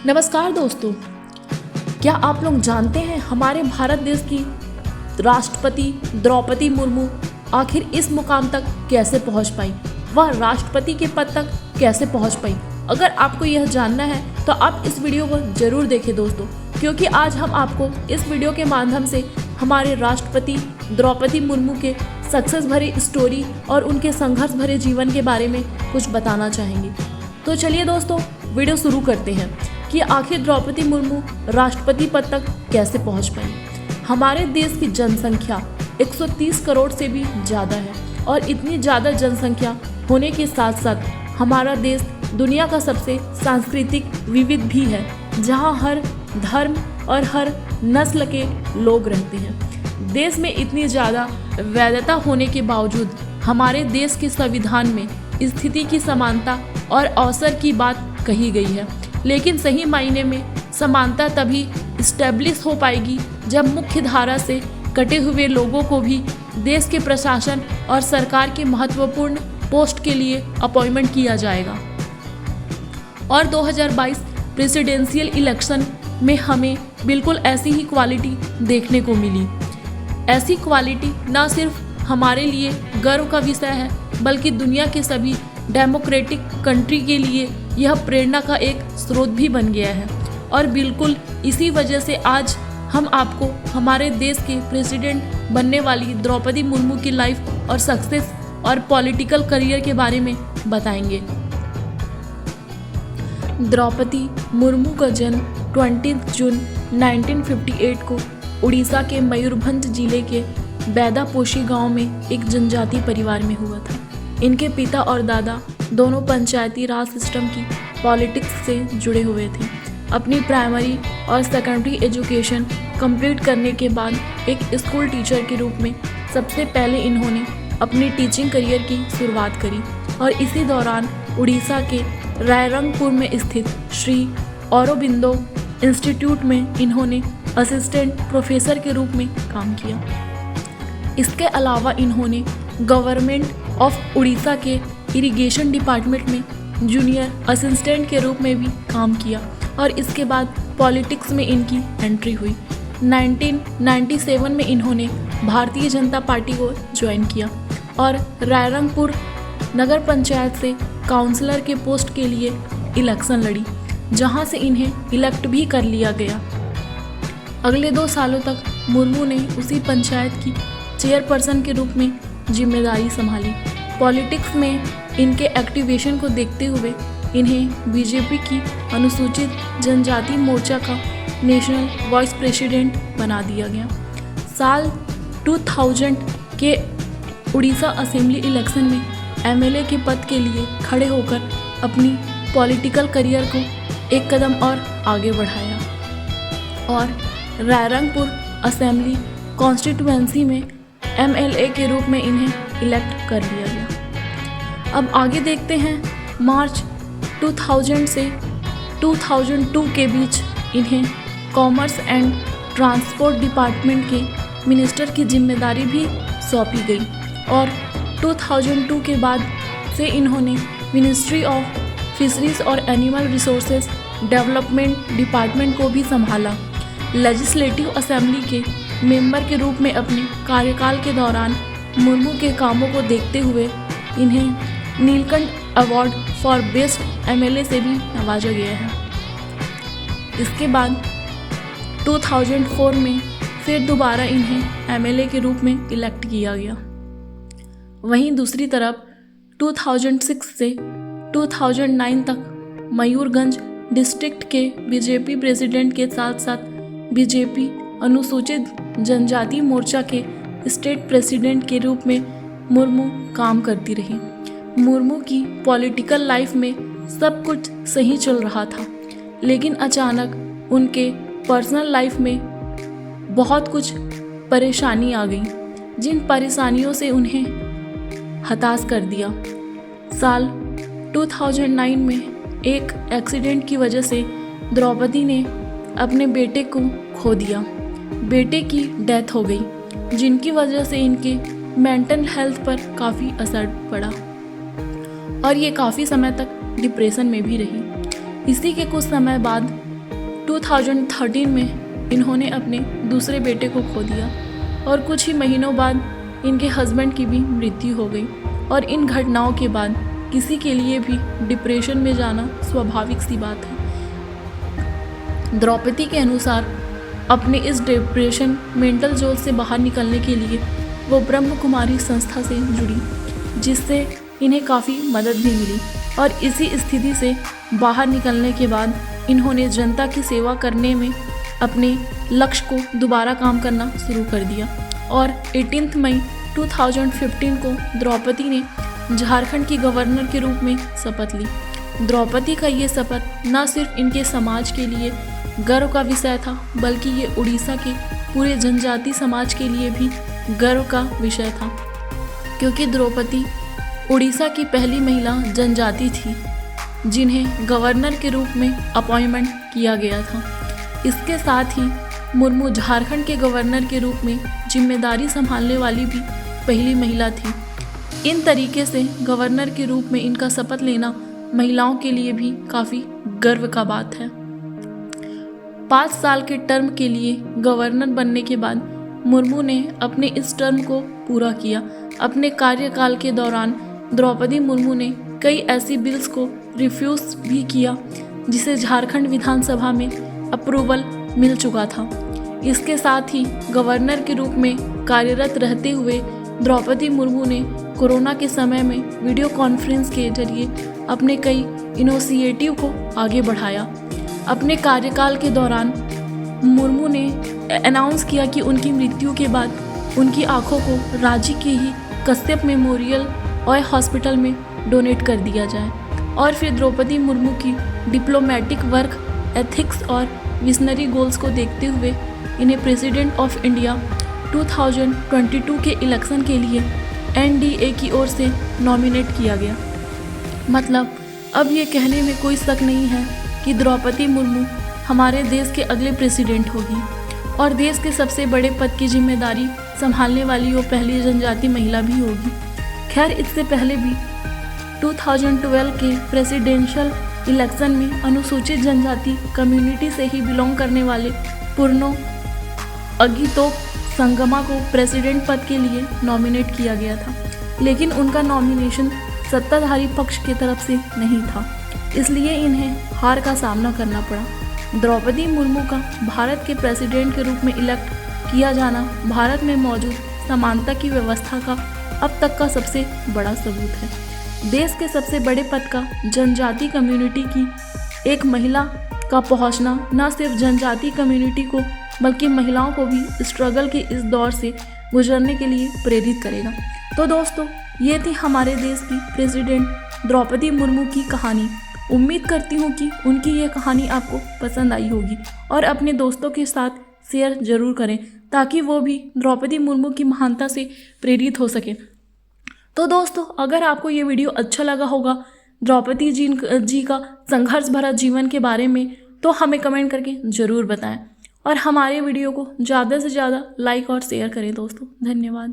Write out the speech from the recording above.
नमस्कार दोस्तों, क्या आप लोग जानते हैं हमारे भारत देश की राष्ट्रपति द्रौपदी मुर्मू आखिर इस मुकाम तक कैसे पहुंच पाई, वह राष्ट्रपति के पद तक कैसे पहुंच पाई। अगर आपको यह जानना है तो आप इस वीडियो को जरूर देखें दोस्तों, क्योंकि आज हम आपको इस वीडियो के माध्यम से हमारे राष्ट्रपति द्रौपदी मुर्मू के सक्सेस भरी स्टोरी और उनके संघर्ष भरे जीवन के बारे में कुछ बताना चाहेंगे। तो चलिए दोस्तों, वीडियो शुरू करते हैं कि आखिर द्रौपदी मुर्मू राष्ट्रपति पद तक कैसे पहुंच पाई। हमारे देश की जनसंख्या 130 करोड़ से भी ज़्यादा है और इतनी ज़्यादा जनसंख्या होने के साथ साथ हमारा देश दुनिया का सबसे सांस्कृतिक विविध भी है, जहां हर धर्म और हर नस्ल के लोग रहते हैं। देश में इतनी ज़्यादा वैधता होने के बावजूद हमारे देश के संविधान में स्थिति की समानता और अवसर की बात कही गई है, लेकिन सही मायने में समानता तभी इस्टेब्लिश हो पाएगी जब मुख्य धारा से कटे हुए लोगों को भी देश के प्रशासन और सरकार के महत्वपूर्ण पोस्ट के लिए अपॉइंटमेंट किया जाएगा। और 2022 प्रेसिडेंशियल इलेक्शन में हमें बिल्कुल ऐसी ही क्वालिटी देखने को मिली। ऐसी क्वालिटी न सिर्फ हमारे लिए गर्व का विषय है, बल्कि दुनिया के सभी डेमोक्रेटिक कंट्री के लिए यह प्रेरणा का एक स्रोत भी बन गया है। और बिल्कुल इसी वजह से आज हम आपको हमारे देश के प्रेसिडेंट बनने वाली द्रौपदी मुर्मू की लाइफ और सक्सेस और पॉलिटिकल करियर के बारे में बताएंगे। द्रौपदी मुर्मू का जन्म 20 जून 1958 को उड़ीसा के मयूरभंज जिले के बैदापोशी गांव में एक जनजाति परिवार में हुआ था। इनके पिता और दादा दोनों पंचायती राज सिस्टम की पॉलिटिक्स से जुड़े हुए थे। अपनी प्राइमरी और सेकेंडरी एजुकेशन कंप्लीट करने के बाद एक स्कूल टीचर के रूप में सबसे पहले इन्होंने अपनी टीचिंग करियर की शुरुआत करी और इसी दौरान उड़ीसा के रायरंगपुर में स्थित श्री औरोबिंदो इंस्टीट्यूट में इन्होंने असिस्टेंट प्रोफेसर के रूप में काम किया। इसके अलावा इन्होंने गवर्नमेंट ऑफ उड़ीसा के इरिगेशन डिपार्टमेंट में जूनियर असिस्टेंट के रूप में भी काम किया और इसके बाद पॉलिटिक्स में इनकी एंट्री हुई। 1997 में इन्होंने भारतीय जनता पार्टी को ज्वाइन किया और रायरंगपुर नगर पंचायत से काउंसलर के पोस्ट के लिए इलेक्शन लड़ी, जहां से इन्हें इलेक्ट भी कर लिया गया। अगले 2 सालों तक मुर्मू ने उसी पंचायत की चेयरपर्सन के रूप में जिम्मेदारी संभाली। पॉलिटिक्स में इनके एक्टिवेशन को देखते हुए इन्हें बीजेपी की अनुसूचित जनजाति मोर्चा का नेशनल वाइस प्रेसिडेंट बना दिया गया। साल 2000 के उड़ीसा असेंबली इलेक्शन में एमएलए के पद के लिए खड़े होकर अपनी पॉलिटिकल करियर को एक कदम और आगे बढ़ाया और रायरंगपुर असेंबली कॉन्स्टिट्यूएंसी में एमएलए के रूप में इन्हें इलेक्ट कर लिया गया। अब आगे देखते हैं। मार्च 2000 से 2002 के बीच इन्हें कॉमर्स एंड ट्रांसपोर्ट डिपार्टमेंट के मिनिस्टर की जिम्मेदारी भी सौंपी गई और 2002 के बाद से इन्होंने मिनिस्ट्री ऑफ फिशरीज और एनिमल रिसोर्सेज डेवलपमेंट डिपार्टमेंट को भी संभाला। लेजिस्लेटिव असेंबली के मेंबर के रूप में अपने कार्यकाल के दौरान मुर्मू के कामों को देखते हुए इन्हें Neelkanth award for best MLA से भी नवाजा गया है। इसके बाद 2004 में फिर दोबारा इन्हें एमएलए के रूप में इलेक्ट किया गया। वहीं दूसरी तरफ 2006 से 2009 तक मयूरगंज डिस्ट्रिक्ट के बीजेपी प्रेसिडेंट के साथ साथ बीजेपी अनुसूचित जनजाति मोर्चा के स्टेट प्रेसिडेंट के रूप में मुर्मू काम करती रही। मुर्मू की पॉलिटिकल लाइफ में सब कुछ सही चल रहा था, लेकिन अचानक उनके पर्सनल लाइफ में बहुत कुछ परेशानी आ गई, जिन परेशानियों से उन्हें हताश कर दिया। साल 2009 में एक एक्सीडेंट की वजह से द्रौपदी ने अपने बेटे को खो दिया। बेटे की डेथ हो गई, जिनकी वजह से इनके मेंटल हेल्थ पर काफ़ी असर पड़ा और ये काफ़ी समय तक डिप्रेशन में भी रही। इसी के कुछ समय बाद 2013 में इन्होंने अपने दूसरे बेटे को खो दिया और कुछ ही महीनों बाद इनके हस्बैंड की भी मृत्यु हो गई। और इन घटनाओं के बाद किसी के लिए भी डिप्रेशन में जाना स्वाभाविक सी बात है। द्रौपदी के अनुसार अपने इस डिप्रेशन मेंटल जोल से बाहर निकलने के लिए वो ब्रह्म कुमारी संस्था से जुड़ी, जिससे इन्हें काफ़ी मदद भी मिली। और इसी स्थिति से बाहर निकलने के बाद इन्होंने जनता की सेवा करने में अपने लक्ष्य को दोबारा काम करना शुरू कर दिया। और 18 मई 2015 को द्रौपदी ने झारखंड की गवर्नर के रूप में शपथ ली। द्रौपदी का ये शपथ न सिर्फ इनके समाज के लिए गर्व का विषय था, बल्कि ये उड़ीसा के पूरे जनजाति समाज के लिए भी गर्व का विषय था, क्योंकि द्रौपदी उड़ीसा की पहली महिला जनजाति थी जिन्हें गवर्नर के रूप में अपॉइंटमेंट किया गया था। इसके साथ ही मुर्मू झारखंड के गवर्नर के रूप में जिम्मेदारी संभालने वाली भी पहली महिला थी। इन तरीके से गवर्नर के रूप में इनका शपथ लेना महिलाओं के लिए भी काफ़ी गर्व का बात है। 5 साल के टर्म के लिए गवर्नर बनने के बाद मुर्मू ने अपने इस टर्म को पूरा किया। अपने कार्यकाल के दौरान द्रौपदी मुर्मू ने कई ऐसी बिल्स को रिफ्यूज़ भी किया जिसे झारखंड विधानसभा में अप्रूवल मिल चुका था। इसके साथ ही गवर्नर के रूप में कार्यरत रहते हुए द्रौपदी मुर्मू ने कोरोना के समय में वीडियो कॉन्फ्रेंस के जरिए अपने कई इनिशिएटिव को आगे बढ़ाया। अपने कार्यकाल के दौरान मुर्मू ने अनाउंस किया कि उनकी मृत्यु के बाद उनकी आंखों को रांची के ही कश्यप मेमोरियल और हॉस्पिटल में डोनेट कर दिया जाए। और फिर द्रौपदी मुर्मू की डिप्लोमेटिक वर्क एथिक्स और विजनरी गोल्स को देखते हुए इन्हें प्रेसिडेंट ऑफ इंडिया 2022 के इलेक्शन के लिए NDA की ओर से नॉमिनेट किया गया। मतलब अब ये कहने में कोई शक नहीं है कि द्रौपदी मुर्मू हमारे देश के अगले प्रेसिडेंट होगी और देश के सबसे बड़े पद की जिम्मेदारी संभालने वाली वो पहली जनजाति महिला भी होगी। खैर, इससे पहले भी 2012 के प्रेसिडेंशियल इलेक्शन में अनुसूचित जनजाति कम्युनिटी से ही बिलोंग करने वाले पूर्णो अगितोक संगमा को प्रेसिडेंट पद के लिए नॉमिनेट किया गया था, लेकिन उनका नॉमिनेशन सत्ताधारी पक्ष की तरफ से नहीं था, इसलिए इन्हें हार का सामना करना पड़ा। द्रौपदी मुर्मू का भारत के प्रेसिडेंट के रूप में इलेक्ट किया जाना भारत में मौजूद समानता की व्यवस्था का अब तक का सबसे बड़ा सबूत है। देश के सबसे बड़े पद का जनजाति कम्युनिटी की एक महिला का पहुंचना न सिर्फ जनजाति कम्युनिटी को बल्कि महिलाओं को भी स्ट्रगल के इस दौर से गुजरने के लिए प्रेरित करेगा। तो दोस्तों, ये थी हमारे देश की प्रेसिडेंट द्रौपदी मुर्मू की कहानी। उम्मीद करती हूँ कि उनकी ये कहानी आपको पसंद आई होगी और अपने दोस्तों के साथ शेयर जरूर करें ताकि वो भी द्रौपदी मुर्मू की महानता से प्रेरित हो सके। तो दोस्तों, अगर आपको ये वीडियो अच्छा लगा होगा द्रौपदी जी का संघर्ष भरा जीवन के बारे में, तो हमें कमेंट करके ज़रूर बताएं और हमारे वीडियो को ज़्यादा से ज़्यादा लाइक और शेयर करें दोस्तों। धन्यवाद।